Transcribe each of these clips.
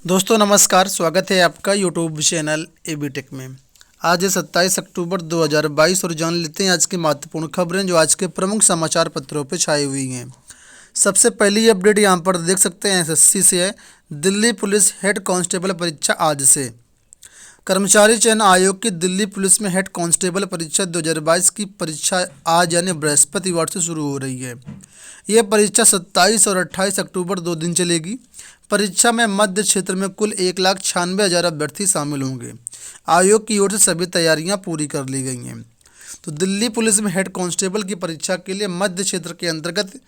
दोस्तों नमस्कार, स्वागत है आपका यूट्यूब चैनल एबी टेक में। आज है 27 अक्टूबर 2022 और जान लेते हैं आज की महत्वपूर्ण खबरें जो आज के प्रमुख समाचार पत्रों पर छाई हुई हैं। सबसे पहली अपडेट यहाँ पर देख सकते हैं एसएससी से है। दिल्ली पुलिस हेड कांस्टेबल परीक्षा आज से। कर्मचारी चयन आयोग की दिल्ली पुलिस में हेड कांस्टेबल परीक्षा 2022 की परीक्षा आज यानी बृहस्पतिवार से शुरू हो रही है। यह परीक्षा 27 और 28 अक्टूबर 2 दिन चलेगी। परीक्षा में मध्य क्षेत्र में कुल 1,96,000 अभ्यर्थी शामिल होंगे। आयोग की ओर से सभी तैयारियां पूरी कर ली गई हैं। तो दिल्ली पुलिस में हेड कांस्टेबल की परीक्षा के लिए मध्य क्षेत्र के अंतर्गत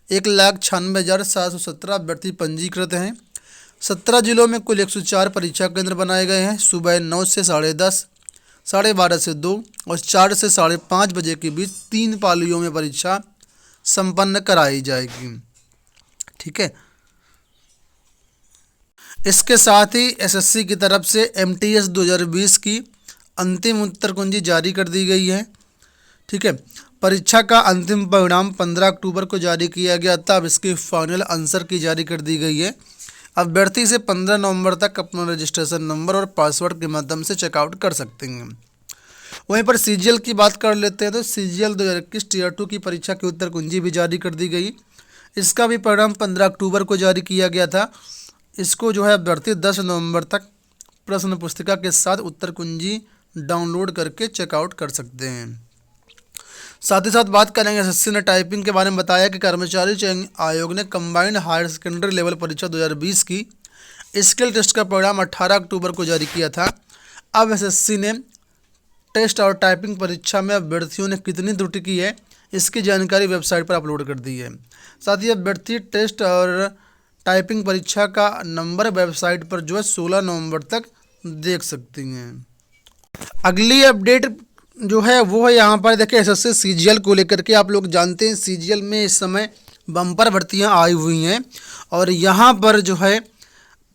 1,96,717 अभ्यर्थी पंजीकृत हैं। 17 जिलों में कुल 104 परीक्षा केंद्र बनाए गए हैं। सुबह 9 से 10:30, 12:30 से 2 और 4 से 5:30 बजे के बीच 3 पालियों में परीक्षा संपन्न कराई जाएगी। ठीक है। इसके साथ ही एसएससी की तरफ से एमटीएस 2020 की अंतिम उत्तर कुंजी जारी कर दी गई है। ठीक है। परीक्षा का अंतिम परिणाम 15 अक्टूबर को जारी किया गया था। अब इसकी फाइनल आंसर की जारी कर दी गई है। अभ्यर्थी से 15 नवंबर तक अपना रजिस्ट्रेशन नंबर और पासवर्ड के माध्यम से चेकआउट कर सकते हैं। वहीं पर सीजीएल की बात कर लेते हैं तो सीजीएल 2021 टीयर 2 की परीक्षा की उत्तर कुंजी भी जारी कर दी गई। इसका भी परिणाम 15 अक्टूबर को जारी किया गया था। इसको जो है अभ्यर्थी 10 नवंबर तक प्रश्न पुस्तिका के साथ उत्तर कुंजी डाउनलोड करके चेकआउट कर सकते हैं। साथ ही साथ बात करेंगे एसएससी ने टाइपिंग के बारे में बताया कि कर्मचारी चयन आयोग ने कंबाइंड हायर सेकेंडरी लेवल परीक्षा 2020 की स्किल टेस्ट का परिणाम 18 अक्टूबर को जारी किया था। अब एसएससी ने टेस्ट और टाइपिंग परीक्षा में अभ्यर्थियों ने कितनी त्रुटि की है इसकी जानकारी वेबसाइट पर अपलोड कर दी है। साथ ही अभ्यर्थी टेस्ट और टाइपिंग परीक्षा का नंबर वेबसाइट पर जो है 16 नवंबर तक देख सकती हैं। अगली अपडेट जो है वो है यहाँ पर देखिए एसएससी सीजीएल को लेकर के। आप लोग जानते हैं सीजीएल में इस समय बम्पर भर्तियाँ आई हुई हैं और यहाँ पर जो है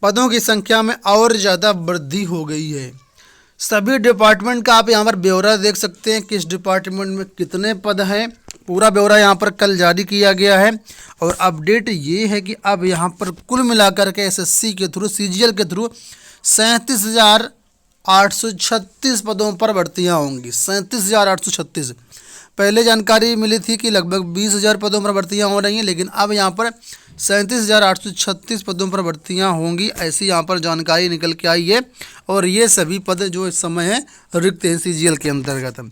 पदों की संख्या में और ज़्यादा वृद्धि हो गई है। सभी डिपार्टमेंट का आप यहाँ पर ब्यौरा देख सकते हैं, किस डिपार्टमेंट में कितने पद हैं। पूरा ब्यौरा यहाँ पर कल जारी किया गया है और अपडेट ये है कि अब यहाँ पर कुल मिलाकर के एसएससी के थ्रू सीजीएल के थ्रू 37,836 पदों पर भर्तियाँ होंगी। 37,836। पहले जानकारी मिली थी कि लगभग 20,000 पदों पर भर्तियाँ हो रही हैं, लेकिन अब यहाँ पर 37,836 पदों पर भर्तियाँ होंगी, ऐसी यहाँ पर जानकारी निकल के आई है। और ये सभी पद जो इस समय है रिक्त हैं सीजीएल के अंतर्गत।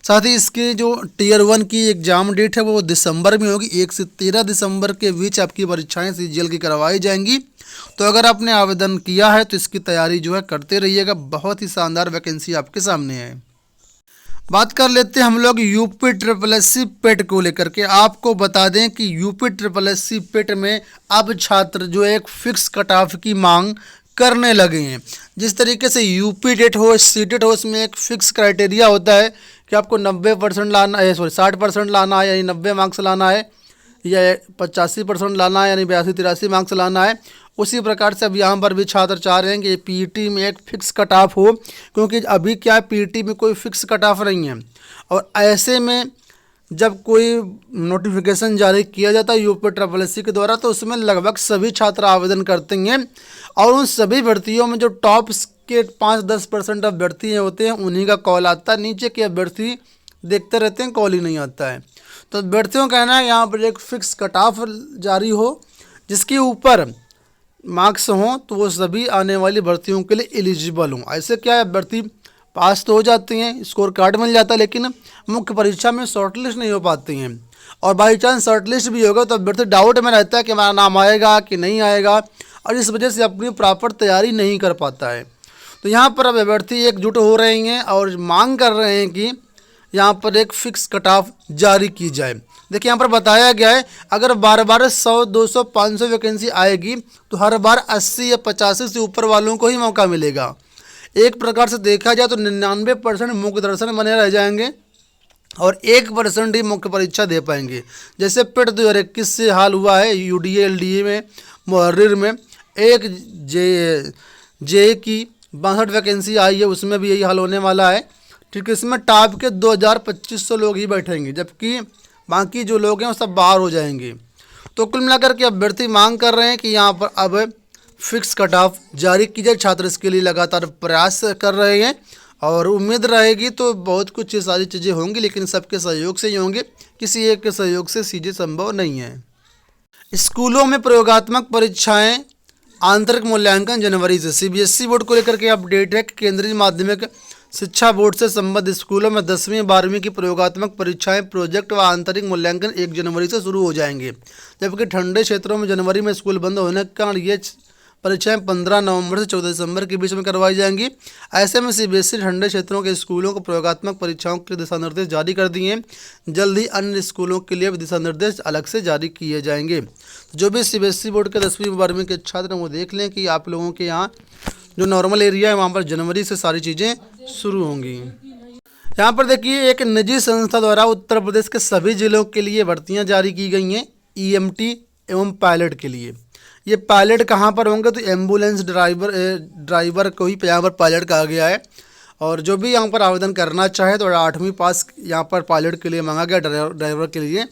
साथ ही इसकी जो टीयर 1 की एग्ज़ाम डेट है वो दिसंबर में होगी। 1 से 13 दिसंबर के बीच आपकी परीक्षाएं सीजीएल की करवाई जाएंगी। तो अगर आपने आवेदन किया है तो इसकी तैयारी जो है करते रहिएगा। बहुत ही शानदार वैकेंसी आपके सामने है। बात कर लेते हैं हम लोग यूपी SSC पेट को लेकर के। आपको बता दें कि यूपी SSC पेट में अब छात्र जो एक फिक्स कट ऑफ की मांग करने लगे हैं। जिस तरीके से यूपी टेट हो, सीटेट हो, उसमें एक फिक्स क्राइटेरिया होता है कि आपको 90% लाना है, 60% लाना है यानी 90 मार्क्स लाना है, या 85% लाना है यानी 82-83 मार्क्स लाना है। उसी प्रकार से अब यहाँ पर भी छात्र चाह रहे हैं कि पीईटी में एक फ़िक्स कट ऑफ हो, क्योंकि अभी क्या है पीईटी में कोई फ़िक्स कट ऑफ नहीं है। और ऐसे में जब कोई नोटिफिकेशन जारी किया जाता है यूपी SSC के द्वारा तो उसमें लगभग सभी छात्र आवेदन करते हैं और उन सभी भर्तियों में जो टॉप के 5-10% अभ्यर्थी होते हैं उन्हीं का कॉल आता है। नीचे के अभ्यर्थी देखते रहते हैं, कॉल ही नहीं आता है। तो अभ्यर्थियों का कहना है यहाँ पर एक फ़िक्स कट ऑफ जारी हो जिसके ऊपर मार्क्स हों तो वो सभी आने वाली भर्तियों के लिए एलिजिबल हों। ऐसे क्या है अभ्यर्थी पास तो हो जाते हैं, स्कोर कार्ड मिल जाता है, लेकिन मुख्य परीक्षा में शॉर्टलिस्ट नहीं हो पाते हैं। और बाई चांस शॉर्टलिस्ट भी होगा तो अभ्यर्थी डाउट में रहता है कि हमारा नाम आएगा कि नहीं आएगा, और इस वजह से अपनी प्रॉपर तैयारी नहीं कर पाता है। तो यहाँ पर अब अभ्यर्थी एकजुट हो रहे हैं और मांग कर रहे हैं कि यहाँ पर एक फ़िक्स कट ऑफ जारी की जाए। देखिए यहाँ पर बताया गया है अगर बार 100, 200, 500 वैकेंसी आएगी तो हर बार 80 या 85 से ऊपर वालों को ही मौका मिलेगा। एक प्रकार से देखा जाए तो 99% मुख्य दर्शन बने रह जाएंगे और 1% ही मुख्य परीक्षा दे पाएंगे। जैसे पेट 2021 से हाल हुआ है यूडीए LDA में, मुहर्रिर में एक जे की 62 वैकेंसी आई है, उसमें भी यही हाल होने वाला है। ठीक है। इसमें टॉप के 2,000-2,500 लोग ही बैठेंगे, जबकि बाकी जो लोग हैं वो सब बाहर हो जाएंगे। तो कुल मिलाकर के अभ्यर्थी मांग कर रहे हैं कि यहाँ पर अब फिक्स कट ऑफ जारी की जाए। छात्र इसके लिए लगातार प्रयास कर रहे हैं और उम्मीद रहेगी तो बहुत कुछ ये सारी चीज़ें होंगी, लेकिन सबके सहयोग से ही होंगे, किसी एक के सहयोग से चीज़ें संभव नहीं है। स्कूलों में प्रयोगात्मक परीक्षाएं आंतरिक मूल्यांकन जनवरी से। सीबीएसई बोर्ड को लेकर के अपडेट है कि केंद्रीय माध्यमिक शिक्षा बोर्ड से संबद्ध स्कूलों में 10वीं 12वीं की प्रयोगात्मक परीक्षाएं, प्रोजेक्ट व आंतरिक मूल्यांकन 1 जनवरी से शुरू हो जाएंगे, जबकि ठंडे क्षेत्रों में जनवरी में स्कूल बंद होने के कारण ये परीक्षाएं 15 नवंबर से 14 दिसंबर के बीच में करवाई जाएंगी। ऐसे में सीबीएसई ठंडे क्षेत्रों के स्कूलों को प्रयोगात्मक परीक्षाओं के दिशा निर्देश जारी कर दिए हैं। जल्द ही अन्य स्कूलों के लिए दिशा निर्देश अलग से जारी किए जाएंगे। जो भी सीबीएसई बोर्ड के 10वीं 12वीं के छात्र हैं वो देख लें कि आप लोगों के यहाँ जो नॉर्मल एरिया है वहाँ पर जनवरी से सारी चीज़ें शुरू होंगी। यहाँ पर देखिए, एक निजी संस्था द्वारा उत्तर प्रदेश के सभी जिलों के लिए भर्तियाँ जारी की गई हैं ईएमटी एवं पायलट के लिए। ये पायलट कहाँ पर होंगे, तो एम्बुलेंस ड्राइवर को ही यहाँ पर पायलट कहा गया है। और जो भी यहाँ पर आवेदन करना चाहे तो 8वीं पास यहाँ पर पायलट के लिए मांगा गया, ड्राइवर के लिए,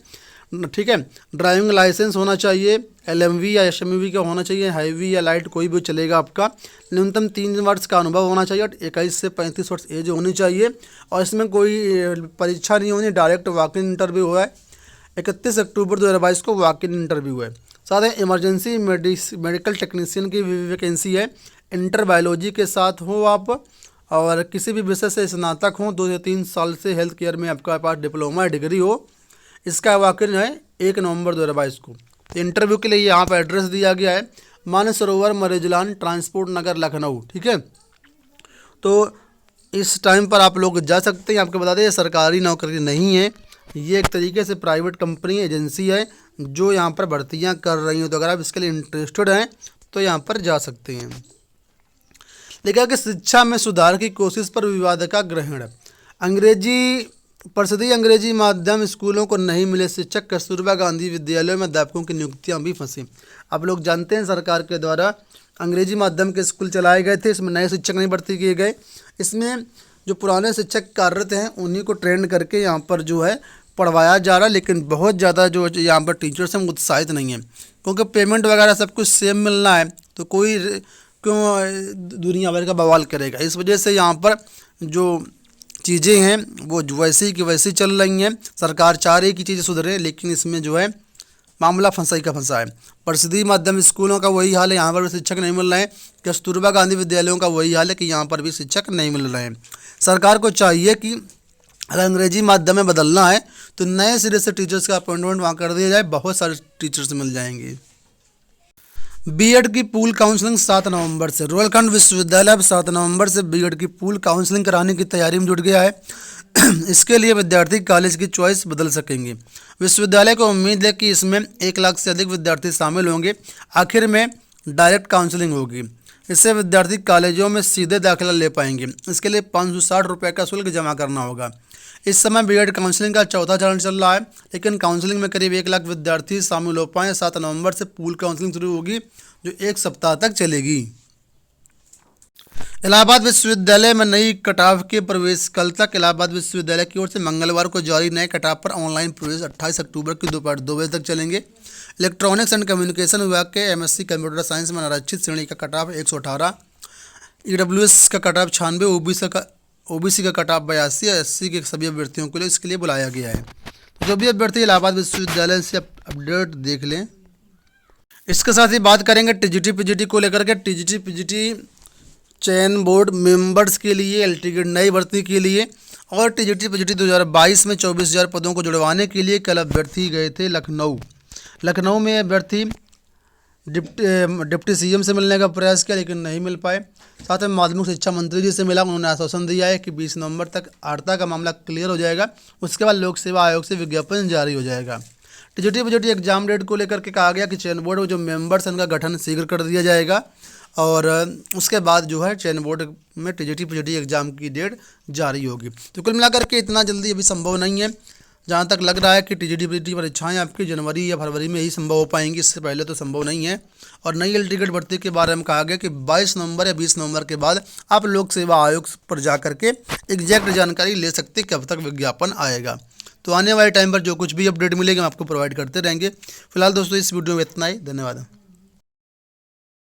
ठीक है। ड्राइविंग लाइसेंस होना चाहिए, एलएमवी या एसएमवी का होना चाहिए, हाईवी या लाइट कोई भी चलेगा आपका। न्यूनतम 3 वर्ष का अनुभव होना चाहिए और 21 से 35 वर्ष एज होनी चाहिए। और इसमें कोई परीक्षा नहीं होनी, डायरेक्ट वॉक इन इंटरव्यू हुआ है। 31 अक्टूबर 2022 को वॉक इन इंटरव्यू है। साथ ही इमरजेंसी मेडिकल टेक्नीशियन की वैकेंसी है। इंटर बायोलॉजी के साथ हो आप और किसी भी विषय से स्नातक हो, 2 से 3 साल से हेल्थ केयर में आपका पास डिप्लोमा डिग्री हो। इसका वाकई है 1 नवंबर 2022 को। इंटरव्यू के लिए यहाँ पर एड्रेस दिया गया है, मानसरोवर मरेजलान ट्रांसपोर्ट नगर लखनऊ, ठीक है। तो इस टाइम पर आप लोग जा सकते हैं। आपको बता दें ये सरकारी नौकरी नहीं है, ये एक तरीके से प्राइवेट कंपनी एजेंसी है जो यहाँ पर भर्तियाँ कर रही हैं। तो अगर आप इसके लिए इंटरेस्टेड हैं तो यहाँ पर जा सकते हैं। लिखा कि शिक्षा में सुधार की कोशिश पर विवाद का ग्रहण। परिषदीय अंग्रेजी माध्यम स्कूलों को नहीं मिले शिक्षक, कस्तूरबा गांधी विद्यालयों में अध्यापकों की नियुक्तियां भी फंसी। आप लोग जानते हैं सरकार के द्वारा अंग्रेजी माध्यम के स्कूल चलाए गए थे, इसमें नए शिक्षक नहीं भर्ती किए गए। इसमें जो पुराने शिक्षक कार्यरत हैं उन्हीं को ट्रेंड करके यहाँ पर जो है पढ़वाया जा रहा है, लेकिन बहुत ज़्यादा जो यहाँ पर टीचर्स हैं उत्साहित नहीं है, क्योंकि पेमेंट वगैरह सब कुछ सेम मिलना है तो कोई क्यों दुनिया भर का बवाल करेगा। इस वजह से यहाँ पर जो चीज़ें हैं वो वैसे ही की वैसे चल रही हैं। सरकार चाह रही है कि चीज़ें सुधरें, लेकिन इसमें जो है मामला फंसा ही का फंसा है। परिषदीय माध्यम स्कूलों का वही हाल है, यहाँ पर भी शिक्षक नहीं मिल रहे हैं। कस्तूरबा गांधी विद्यालयों का वही हाल है कि यहाँ पर भी शिक्षक नहीं मिल रहे हैं। सरकार को चाहिए कि अगर अंग्रेजी माध्यम में बदलना है तो नए सिरे से टीचर्स का अपॉइंटमेंट वहाँ कर दिया जाए, बहुत सारे टीचर्स मिल जाएंगे। बीएड की पूल काउंसलिंग 7 नवंबर से। रोहिलखंड विश्वविद्यालय अब 7 नवंबर से बीएड की पूल काउंसलिंग कराने की तैयारी में जुट गया है। इसके लिए विद्यार्थी कॉलेज की चॉइस बदल सकेंगे। विश्वविद्यालय को उम्मीद है कि इसमें 1 लाख से अधिक विद्यार्थी शामिल होंगे। आखिर में डायरेक्ट काउंसलिंग होगी, इससे विद्यार्थी कॉलेजों में सीधे दाखिला ले पाएंगे। इसके लिए 560 रुपये का शुल्क जमा करना होगा। इस समय बीएड काउंसलिंग का 4था चरण चल रहा है, लेकिन काउंसलिंग में करीब 1 लाख विद्यार्थी शामिल हो पाए। 7 नवंबर से पूल काउंसलिंग शुरू होगी जो 1 सप्ताह तक चलेगी। इलाहाबाद विश्वविद्यालय में नई कटाव के प्रवेश कल तक। इलाहाबाद विश्वविद्यालय की ओर से मंगलवार को जारी नए कटाव पर ऑनलाइन प्रवेश 28 अक्टूबर की दोपहर 2 बजे तक चलेंगे। इलेक्ट्रॉनिक्स एंड कम्युनिकेशन विभाग के एमएससी कंप्यूटर साइंस में आरक्षित श्रेणी का कटाव 118, ईडब्ल्यूएस का कटाव 96, ओबीसी का कटाव 82, एससी के सभी अभ्यर्थियों के लिए इसके लिए बुलाया गया है। जो भी अभ्यर्थी इलाहाबाद विश्वविद्यालय से अपडेट देख लें। इसके साथ ही बात करेंगे टीजीटी पीजीटी को लेकर के। टीजीटी पीजीटी चयन बोर्ड मेंबर्स के लिए एल टिकट नई भर्ती के लिए और टीजीटी पीजीटी 2022 में 24,000 पदों को जुड़वाने के लिए कल अभ्यर्थी गए थे लखनऊ में अभ्यर्थी डिप्टी सीएम से मिलने का प्रयास किया, लेकिन नहीं मिल पाए। साथ में माध्यमिक शिक्षा मंत्री जी से मिला, उन्होंने आश्वासन दिया है कि 20 नवंबर तक आर्ता का मामला क्लियर हो जाएगा, उसके बाद लोक सेवा आयोग से विज्ञापन जारी हो जाएगा। टीजीटी पीजीटी एग्जाम डेट को लेकर के कहा गया कि चयन बोर्ड जो मेंबर्स हैं उनका गठन शीघ्र कर दिया जाएगा और उसके बाद जो है चयन बोर्ड में टीजीटी पीजीटी एग्जाम की डेट जारी होगी। तो कुल मिलाकर के इतना जल्दी अभी संभव नहीं है। जहाँ तक लग रहा है कि टीजीटी पीजीटी परीक्षाएं आपकी जनवरी या फरवरी में ही संभव हो पाएंगी, इससे पहले तो संभव नहीं है। और नई एल टिकट भर्ती के बारे में कहा गया कि 22 नवंबर या 20 नवंबर के बाद आप लोक सेवा आयोग पर जा करके एग्जैक्ट जानकारी ले सकते कब तक विज्ञापन आएगा। तो आने वाले टाइम पर जो कुछ भी अपडेट मिलेगी हम आपको प्रोवाइड करते रहेंगे। फिलहाल दोस्तों इस वीडियो में इतना ही, धन्यवाद।